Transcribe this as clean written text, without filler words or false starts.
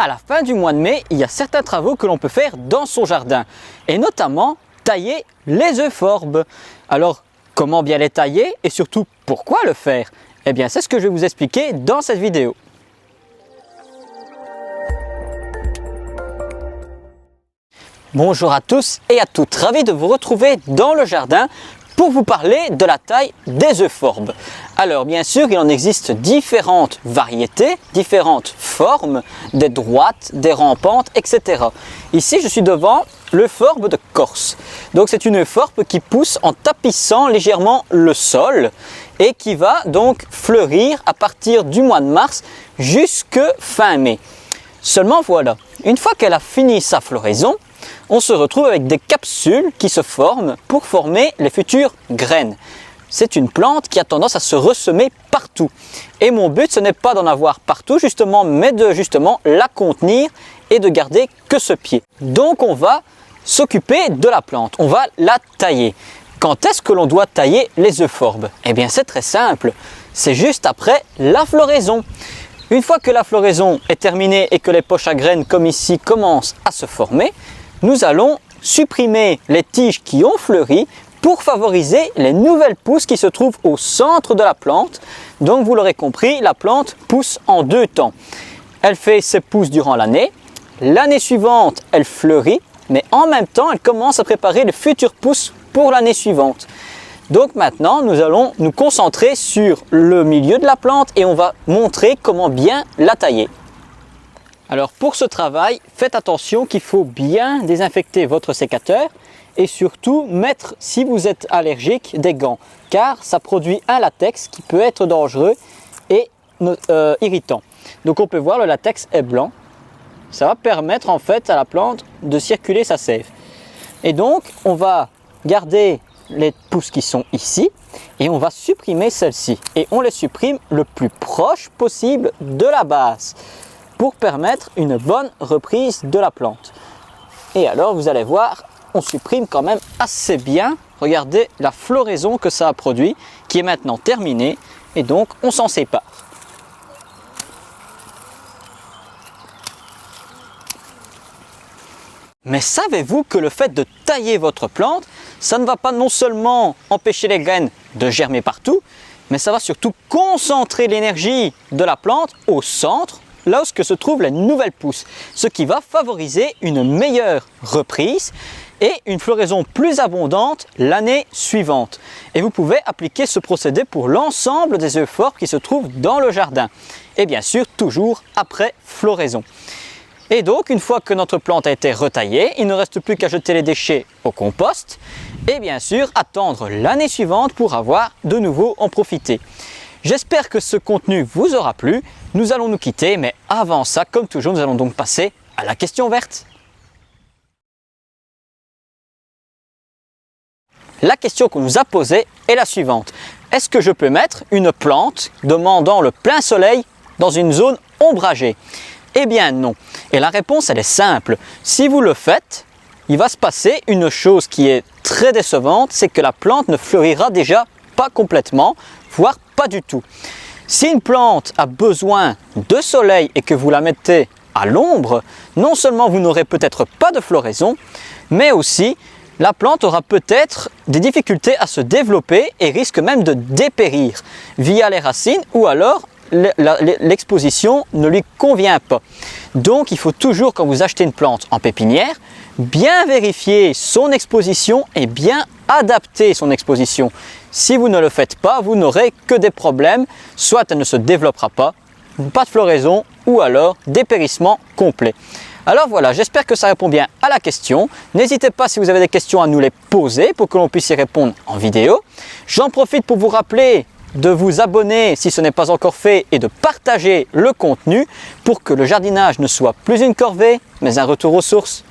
à la fin du mois de mai, il y a certains travaux que l'on peut faire dans son jardin et notamment tailler les euphorbes. Alors, comment bien les tailler et surtout pourquoi le faire? Eh bien, c'est ce que je vais vous expliquer dans cette vidéo. Bonjour à tous et à toutes, ravi de vous retrouver dans le jardin pour vous parler de la taille des euphorbes. Alors bien sûr, il en existe différentes variétés, différentes formes, des droites, des rampantes, etc. Ici, je suis devant l'euphorbe de Corse. Donc c'est une euphorbes qui pousse en tapissant légèrement le sol et qui va donc fleurir à partir du mois de mars jusque fin mai. Seulement voilà, une fois qu'elle a fini sa floraison, on se retrouve avec des capsules qui se forment pour former les futures graines. C'est une plante qui a tendance à se ressemer partout. Et mon but, ce n'est pas d'en avoir partout justement, mais de justement la contenir et de garder que ce pied. Donc on va s'occuper de la plante, on va la tailler. Quand est-ce que l'on doit tailler les euphorbes? Eh bien c'est très simple, c'est juste après la floraison. Une fois que la floraison est terminée et que les poches à graines comme ici commencent à se former, nous allons supprimer les tiges qui ont fleuri pour favoriser les nouvelles pousses qui se trouvent au centre de la plante. Donc vous l'aurez compris, la plante pousse en deux temps. Elle fait ses pousses durant l'année. L'année suivante, elle fleurit, mais en même temps, elle commence à préparer les futures pousses pour l'année suivante. Donc maintenant, nous allons nous concentrer sur le milieu de la plante et on va montrer comment bien la tailler. Alors pour ce travail, faites attention qu'il faut bien désinfecter votre sécateur et surtout mettre, si vous êtes allergique, des gants car ça produit un latex qui peut être dangereux et irritant. Donc on peut voir le latex est blanc, ça va permettre en fait à la plante de circuler sa sève. Et donc on va garder les pousses qui sont ici et on va supprimer celles-ci et on les supprime le plus proche possible de la base pour permettre une bonne reprise de la plante. Et alors vous allez voir, on supprime quand même assez bien. Regardez la floraison que ça a produit qui est maintenant terminée et donc on s'en sépare. Mais savez-vous que le fait de tailler votre plante, ça ne va pas non seulement empêcher les graines de germer partout, mais ça va surtout concentrer l'énergie de la plante au centre, là où se trouvent les nouvelles pousses, ce qui va favoriser une meilleure reprise et une floraison plus abondante l'année suivante. Et vous pouvez appliquer ce procédé pour l'ensemble des euphorbes qui se trouvent dans le jardin. Et bien sûr, toujours après floraison. Et donc, une fois que notre plante a été retaillée, il ne reste plus qu'à jeter les déchets au compost et bien sûr attendre l'année suivante pour avoir de nouveau en profiter. J'espère que ce contenu vous aura plu. Nous allons nous quitter, mais avant ça, comme toujours, nous allons donc passer à la question verte. La question qu'on nous a posée est la suivante. Est-ce que je peux mettre une plante demandant le plein soleil dans une zone ombragée? Eh bien non. Et la réponse, elle est simple. Si vous le faites, il va se passer une chose qui est très décevante, c'est que la plante ne fleurira déjà pas complètement, voire pas du tout. Si une plante a besoin de soleil et que vous la mettez à l'ombre, non seulement vous n'aurez peut-être pas de floraison, mais aussi la plante aura peut-être des difficultés à se développer et risque même de dépérir via les racines ou alors l'exposition ne lui convient pas. Donc il faut toujours, quand vous achetez une plante en pépinière, bien vérifier son exposition et bien adapter son exposition. Si vous ne le faites pas, vous n'aurez que des problèmes, soit elle ne se développera pas de floraison ou alors dépérissement complet. Alors voilà, j'espère que ça répond bien à la question. N'hésitez pas si vous avez des questions à nous les poser pour que l'on puisse y répondre en vidéo. J'en profite pour vous rappeler de vous abonner si ce n'est pas encore fait et de partager le contenu pour que le jardinage ne soit plus une corvée mais un retour aux sources.